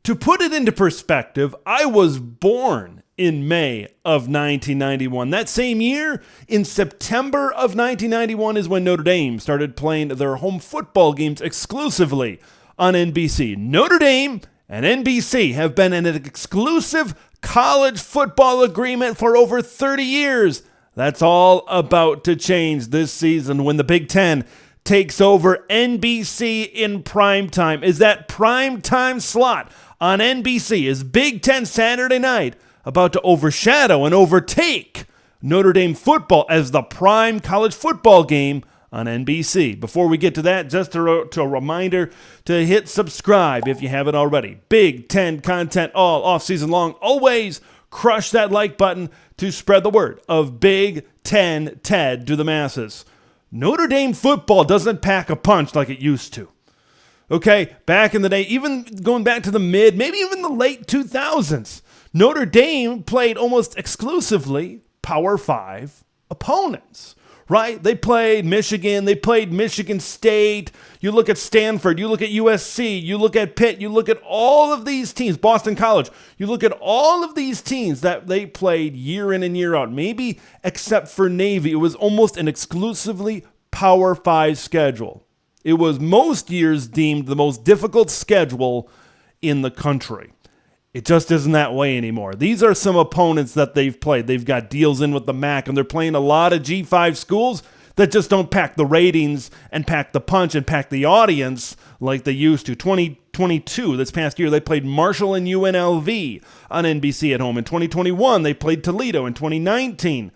To put it into perspective, I was born in May of 1991. That same year, in September of 1991, is when Notre Dame started playing their home football games exclusively on NBC. Notre Dame and NBC have been in an exclusive college football agreement for over 30 years. That's all about to change this season when the Big Ten takes over NBC in primetime. Is that primetime slot on NBC, is Big Ten Saturday night about to overshadow and overtake Notre Dame football as the prime college football game on NBC? Before we get to that, just a reminder to hit subscribe if you haven't already. Big Ten content all off-season long. Always crush that like button to spread the word of Big Ten TED to the masses. Notre Dame football doesn't pack a punch like it used to. Okay, back in the day, even going back to the mid, maybe even the late 2000s, Notre Dame played almost exclusively Power 5 opponents, right? They played Michigan, they played Michigan State. You look at Stanford, you look at USC, you look at Pitt, you look at all of these teams, Boston College, you look at all of these teams that they played year in and year out. Maybe except for Navy, it was almost an exclusively Power 5 schedule. It was most years deemed the most difficult schedule in the country. It just isn't that way anymore. These are some opponents that they've played. They've got deals in with the MAC, and they're playing a lot of G5 schools that just don't pack the ratings and pack the punch and pack the audience like they used to. 2022, this past year, they played Marshall and UNLV on NBC at home. In 2021, they played Toledo. In 2019,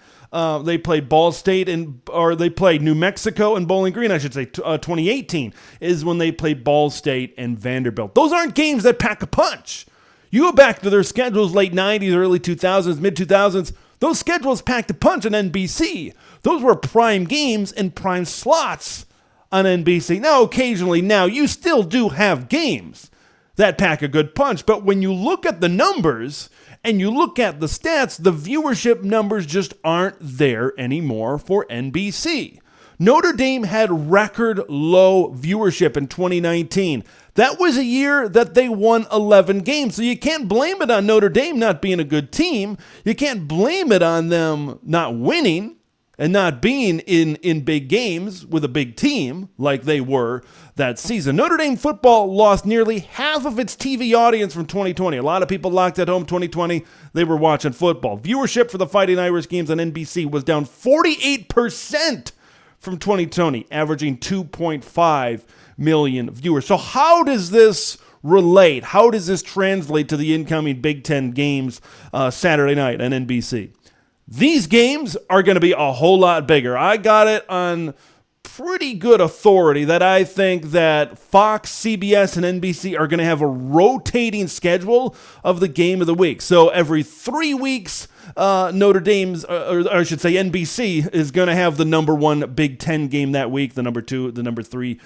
they played Ball State they played New Mexico and Bowling Green, I should say. 2018 is when they played Ball State and Vanderbilt. Those aren't games that pack a punch. You go back to their schedules, late 90s, early 2000s, mid 2000s, those schedules packed a punch on NBC. Those were prime games and prime slots on NBC. Now, occasionally now, you still do have games that pack a good punch, but when you look at the numbers and you look at the stats, the viewership numbers just aren't there anymore for NBC. Notre Dame had record low viewership in 2019. That was a year that they won 11 games. So you can't blame it on Notre Dame not being a good team. You can't blame it on them not winning and not being in big games with a big team like they were that season. Notre Dame football lost nearly half of its TV audience from 2020. A lot of people locked at home 2020. They were watching football. Viewership for the Fighting Irish games on NBC was down 48% from 2020, averaging 2.5 million viewers. So how does this relate? How does this translate to the incoming Big Ten games Saturday night on NBC? These games are going to be a whole lot bigger. I got it on pretty good authority that I think that Fox, CBS, and NBC are going to have a rotating schedule of the game of the week. So every 3 weeks, Notre Dame's, or I should say NBC, is going to have the number one Big Ten game that week, the number two, the number three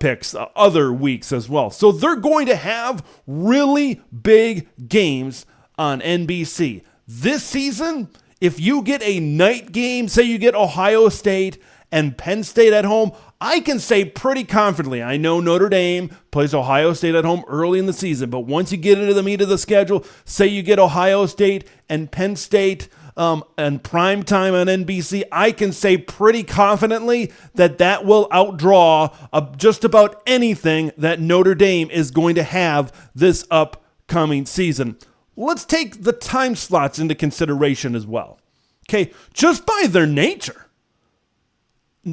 picks other weeks as well. So they're going to have really big games on NBC. This season, if you get a night game, say you get Ohio State and Penn State at home, I can say pretty confidently, I know Notre Dame plays Ohio State at home early in the season, but once you get into the meat of the schedule, say you get Ohio State and Penn State and primetime on NBC, I can say pretty confidently that that will outdraw just about anything that Notre Dame is going to have this upcoming season. Let's take the time slots into consideration as well. Okay, just by their nature,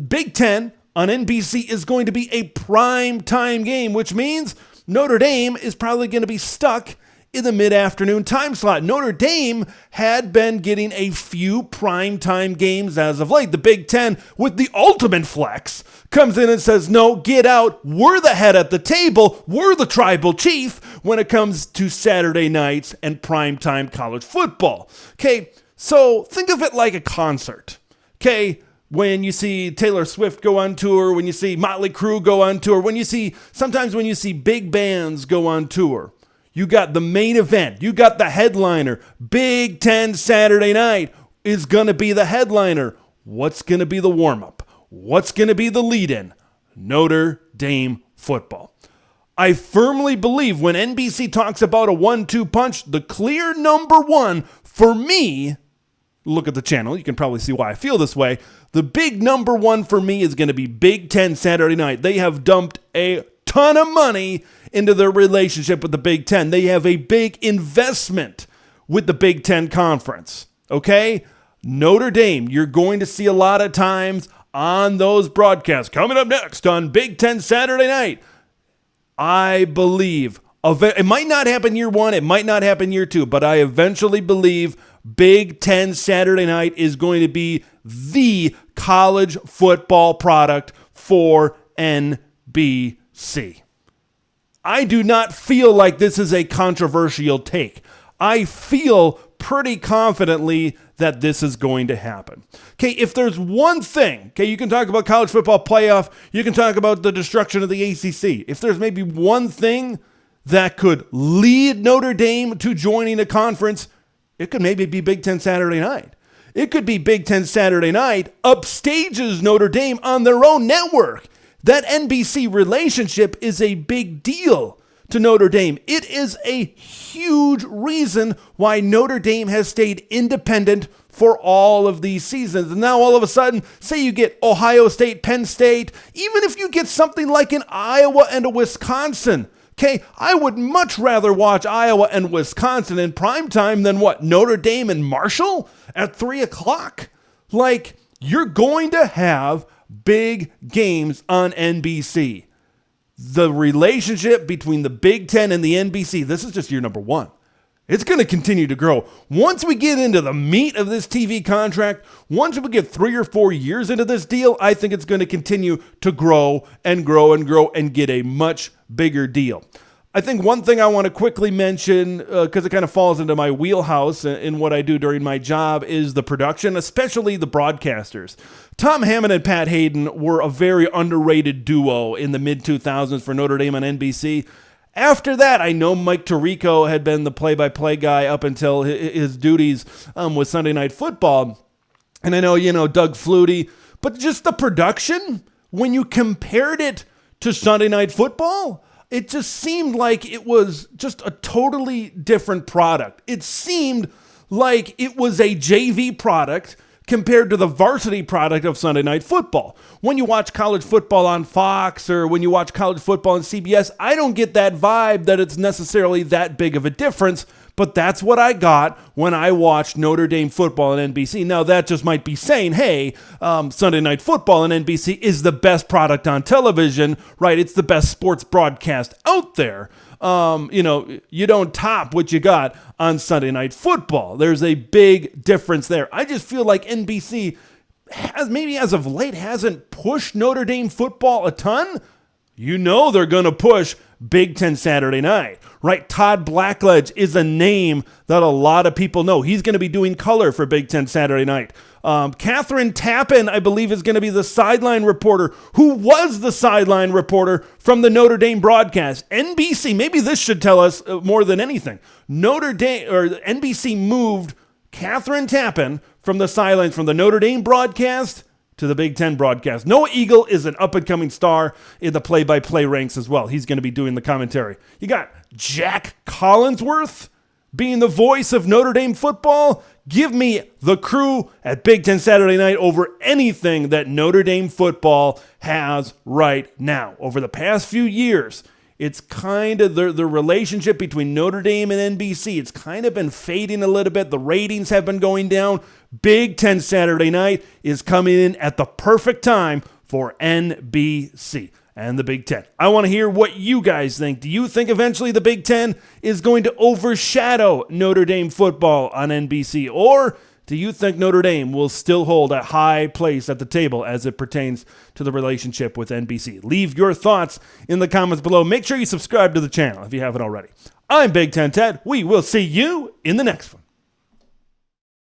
Big Ten on NBC is going to be a prime time game, which means Notre Dame is probably going to be stuck in the mid-afternoon time slot. Notre Dame had been getting a few primetime games as of late. The Big Ten, with the ultimate flex, comes in and says, no, get out. We're the head at the table. We're the tribal chief when it comes to Saturday nights and primetime college football. Okay, so think of it like a concert. Okay, when you see Taylor Swift go on tour, when you see Motley Crue go on tour, sometimes when you see big bands go on tour, you got the main event. You got the headliner. Big Ten Saturday night is going to be the headliner. What's going to be the warm-up? What's going to be the lead-in? Notre Dame football. I firmly believe when NBC talks about a 1-2 punch, the clear number one for me, look at the channel, you can probably see why I feel this way. The big number one for me is going to be Big Ten Saturday night. They have dumped a ton of money into their relationship with the Big Ten. They have a big investment with the Big Ten Conference. Okay? Notre Dame, you're going to see a lot of times on those broadcasts. Coming up next on Big Ten Saturday night, I believe, it might not happen year one, it might not happen year two, but I eventually believe Big Ten Saturday night is going to be the college football product for NBC. I do not feel like this is a controversial take. I feel pretty confidently that this is going to happen. Okay, if there's one thing, okay, you can talk about college football playoff, you can talk about the destruction of the ACC. If there's maybe one thing that could lead Notre Dame to joining a conference, it could maybe be Big Ten Saturday night. It could be Big Ten Saturday night upstages Notre Dame on their own network. That NBC relationship is a big deal to Notre Dame. It is a huge reason why Notre Dame has stayed independent for all of these seasons. And now all of a sudden, say you get Ohio State, Penn State, even if you get something like an Iowa and a Wisconsin, okay, I would much rather watch Iowa and Wisconsin in primetime than what, Notre Dame and Marshall at 3 o'clock? Like, you're going to have big games on NBC. The relationship between the Big Ten and the NBC, this is just year number one. It's going to continue to grow. Once we get into the meat of this TV contract, once we get 3 or 4 years into this deal, I think it's going to continue to grow and grow and grow and get a much bigger deal. I think one thing I want to quickly mention, because it kind of falls into my wheelhouse in what I do during my job, is the production, especially the broadcasters. Tom Hammond and Pat Hayden were a very underrated duo in the mid-2000s for Notre Dame on NBC. After that, I know Mike Tirico had been the play-by-play guy up until his duties with Sunday Night Football. And I know, Doug Flutie. But just the production, when you compared it to Sunday Night Football, it just seemed like it was just a totally different product. It seemed like it was a JV product compared to the varsity product of Sunday Night Football. When you watch college football on Fox or when you watch college football on CBS, I don't get that vibe that it's necessarily that big of a difference, but that's what I got when I watched Notre Dame football on NBC. Now, that just might be saying, hey, Sunday Night Football on NBC is the best product on television, right? It's the best sports broadcast out there. You don't top what you got on Sunday Night Football. There's a big difference there. I just feel like NBC has, maybe as of late, hasn't pushed Notre Dame football a ton. They're going to push Big Ten Saturday night, right? Todd Blackledge is a name that a lot of people know. He's going to be doing color for Big Ten Saturday night. Catherine Tappan, I believe, is going to be the sideline reporter who was the sideline reporter from the Notre Dame broadcast. NBC, maybe this should tell us more than anything. NBC moved Catherine Tappan from the sidelines from the Notre Dame broadcast to the Big Ten broadcast. Noah Eagle is an up-and-coming star in the play-by-play ranks as well. He's going to be doing the commentary. You got Jack Collinsworth being the voice of Notre Dame football. Give me the crew at Big Ten Saturday night over anything that Notre Dame football has right now. Over the past few years, it's kind of the relationship between Notre Dame and NBC. It's kind of been fading a little bit. The ratings have been going down. Big Ten Saturday night is coming in at the perfect time for NBC and the Big Ten. I want to hear what you guys think. Do you think eventually the Big Ten is going to overshadow Notre Dame football on NBC? Or do you think Notre Dame will still hold a high place at the table as it pertains to the relationship with NBC? Leave your thoughts in the comments below. Make sure you subscribe to the channel if you haven't already. I'm Big Ten Ted. We will see you in the next one.